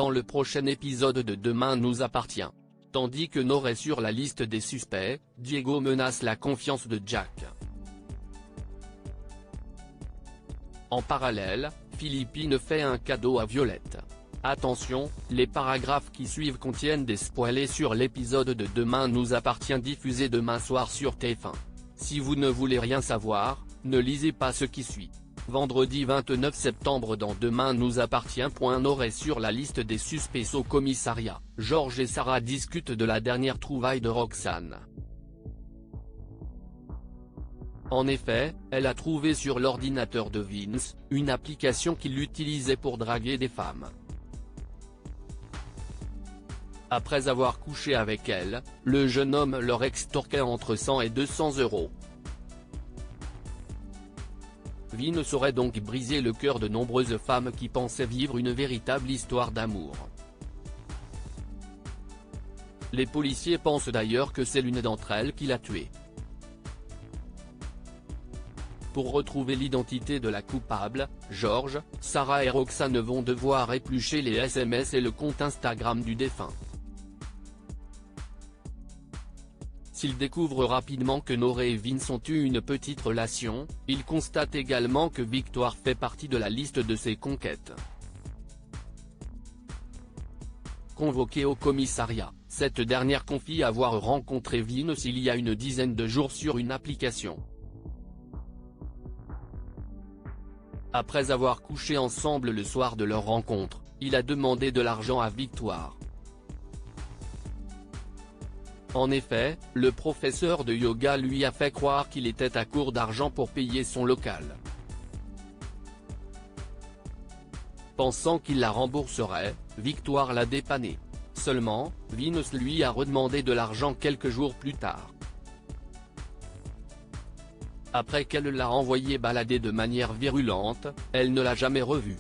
dans le prochain épisode de Demain nous appartient. Tandis que Nore est sur la liste des suspects, Diego menace la confiance de Jack. En parallèle, Philippine fait un cadeau à Violette. Attention, les paragraphes qui suivent contiennent des spoilers sur l'épisode de Demain nous appartient diffusé demain soir sur TF1. Si vous ne voulez rien savoir, ne lisez pas ce qui suit. Vendredi 29 septembre dans Demain nous appartient. Nore est sur la liste des suspects au commissariat. George et Sarah discutent de la dernière trouvaille de Roxane. En effet, elle a trouvé sur l'ordinateur de Vince, une application qu'il utilisait pour draguer des femmes. Après avoir couché avec elle, le jeune homme leur extorquait entre 100 et 200 euros. Vince aurait donc brisé le cœur de nombreuses femmes qui pensaient vivre une véritable histoire d'amour. Les policiers pensent d'ailleurs que c'est l'une d'entre elles qui l'a tué. Pour retrouver l'identité de la coupable, George, Sarah et Roxane vont devoir éplucher les SMS et le compte Instagram du défunt. S'ils découvrent rapidement que Nore et Vince ont eu une petite relation, ils constatent également que Victoire fait partie de la liste de ses conquêtes. Convoquée au commissariat, cette dernière confie avoir rencontré Vince il y a une dizaine de jours sur une application. Après avoir couché ensemble le soir de leur rencontre, il a demandé de l'argent à Victoire. En effet, le professeur de yoga lui a fait croire qu'il était à court d'argent pour payer son local. Pensant qu'il la rembourserait, Victoire l'a dépanné. Seulement, Vince lui a redemandé de l'argent quelques jours plus tard. Après qu'elle l'a envoyé balader de manière virulente, elle ne l'a jamais revu.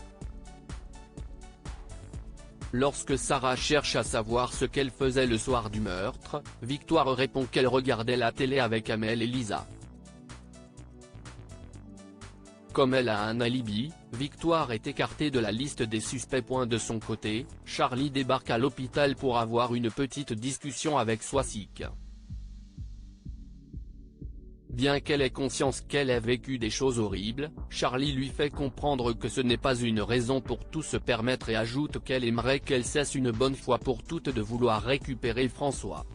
Lorsque Sarah cherche à savoir ce qu'elle faisait le soir du meurtre, Victoire répond qu'elle regardait la télé avec Amel et Lisa. Comme elle a un alibi, Victoire est écartée de la liste des suspects. De son côté, Charlie débarque à l'hôpital pour avoir une petite discussion avec Swasik. Bien qu'elle ait conscience qu'elle ait vécu des choses horribles, Charlie lui fait comprendre que ce n'est pas une raison pour tout se permettre et ajoute qu'elle aimerait qu'elle cesse une bonne fois pour toutes de vouloir récupérer François.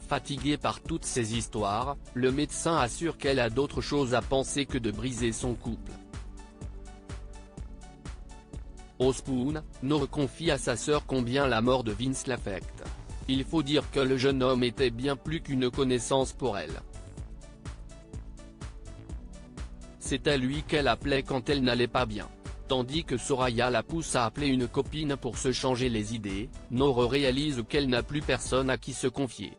Fatiguée par toutes ces histoires, le médecin assure qu'elle a d'autres choses à penser que de briser son couple. Au Spoon, Nore confie à sa sœur combien la mort de Vince l'affecte. Il faut dire que le jeune homme était bien plus qu'une connaissance pour elle. C'est à lui qu'elle appelait quand elle n'allait pas bien. Tandis que Soraya la pousse à appeler une copine pour se changer les idées, Nore réalise qu'elle n'a plus personne à qui se confier.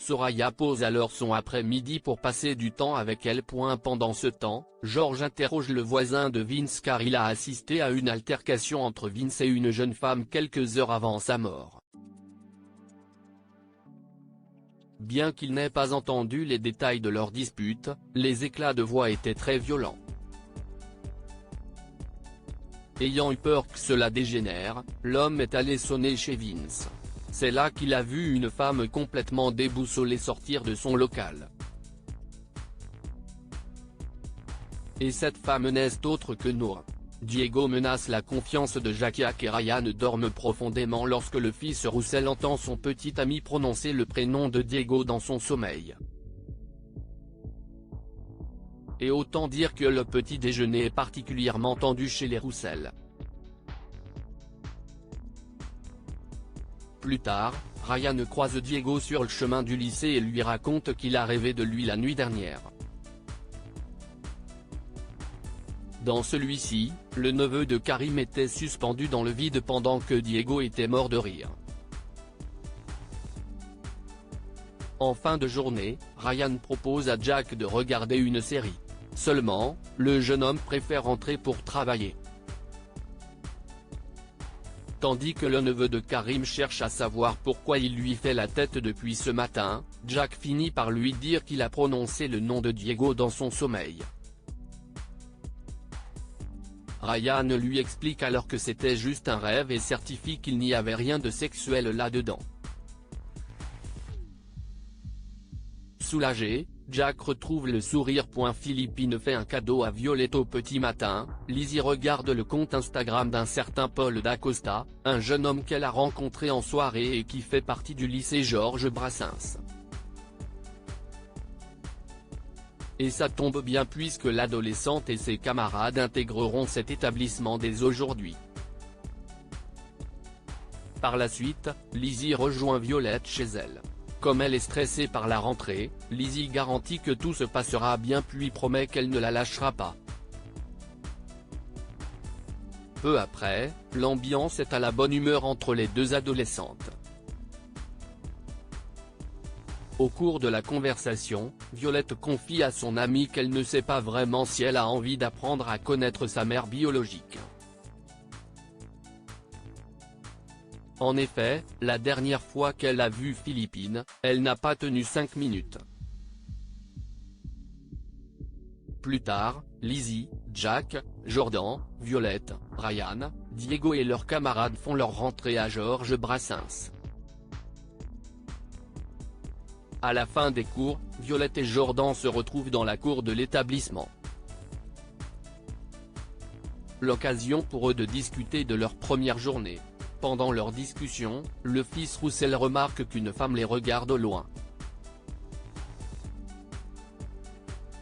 Soraya pose alors son après-midi pour passer du temps avec elle. Pendant ce temps, George interroge le voisin de Vince car il a assisté à une altercation entre Vince et une jeune femme quelques heures avant sa mort. Bien qu'il n'ait pas entendu les détails de leur dispute, les éclats de voix étaient très violents. Ayant eu peur que cela dégénère, l'homme est allé sonner chez Vince. C'est là qu'il a vu une femme complètement déboussolée sortir de son local. Et cette femme n'est autre que Nore. Diego menace la confiance de Jack et Ryan dorment profondément lorsque le fils Roussel entend son petit ami prononcer le prénom de Diego dans son sommeil. Et autant dire que le petit déjeuner est particulièrement tendu chez les Roussel. Plus tard, Ryan croise Diego sur le chemin du lycée et lui raconte qu'il a rêvé de lui la nuit dernière. Dans celui-ci, le neveu de Karim était suspendu dans le vide pendant que Diego était mort de rire. En fin de journée, Ryan propose à Jack de regarder une série. Seulement, le jeune homme préfère rentrer pour travailler. Tandis que le neveu de Karim cherche à savoir pourquoi il lui fait la tête depuis ce matin, Jack finit par lui dire qu'il a prononcé le nom de Diego dans son sommeil. Ryan lui explique alors que c'était juste un rêve et certifie qu'il n'y avait rien de sexuel là-dedans. Soulagé, Jack retrouve le sourire. Philippine fait un cadeau à Violette au petit matin. Lizzie regarde le compte Instagram d'un certain Paul Dacosta, un jeune homme qu'elle a rencontré en soirée et qui fait partie du lycée Georges Brassens. Et ça tombe bien puisque l'adolescente et ses camarades intégreront cet établissement dès aujourd'hui. Par la suite, Lizzie rejoint Violette chez elle. Comme elle est stressée par la rentrée, Lizzie garantit que tout se passera bien puis promet qu'elle ne la lâchera pas. Peu après, l'ambiance est à la bonne humeur entre les deux adolescentes. Au cours de la conversation, Violette confie à son amie qu'elle ne sait pas vraiment si elle a envie d'apprendre à connaître sa mère biologique. En effet, la dernière fois qu'elle a vu Philippine, elle n'a pas tenu 5 minutes. Plus tard, Lizzie, Jack, Jordan, Violette, Ryan, Diego et leurs camarades font leur rentrée à Georges Brassens. À la fin des cours, Violette et Jordan se retrouvent dans la cour de l'établissement. L'occasion pour eux de discuter de leur première journée. Pendant leur discussion, le fils Roussel remarque qu'une femme les regarde au loin.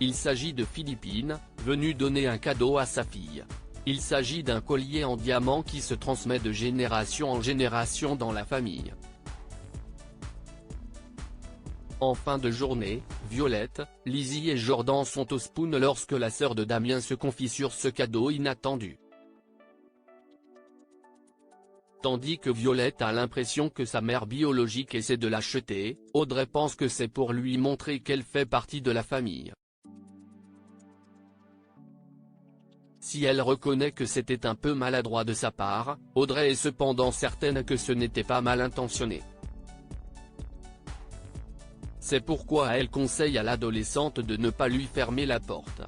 Il s'agit de Philippine, venue donner un cadeau à sa fille. Il s'agit d'un collier en diamant qui se transmet de génération en génération dans la famille. En fin de journée, Violette, Lizzie et Jordan sont au spoon lorsque la sœur de Damien se confie sur ce cadeau inattendu. Tandis que Violette a l'impression que sa mère biologique essaie de l'acheter, Audrey pense que c'est pour lui montrer qu'elle fait partie de la famille. Si elle reconnaît que c'était un peu maladroit de sa part, Audrey est cependant certaine que ce n'était pas mal intentionné. C'est pourquoi elle conseille à l'adolescente de ne pas lui fermer la porte.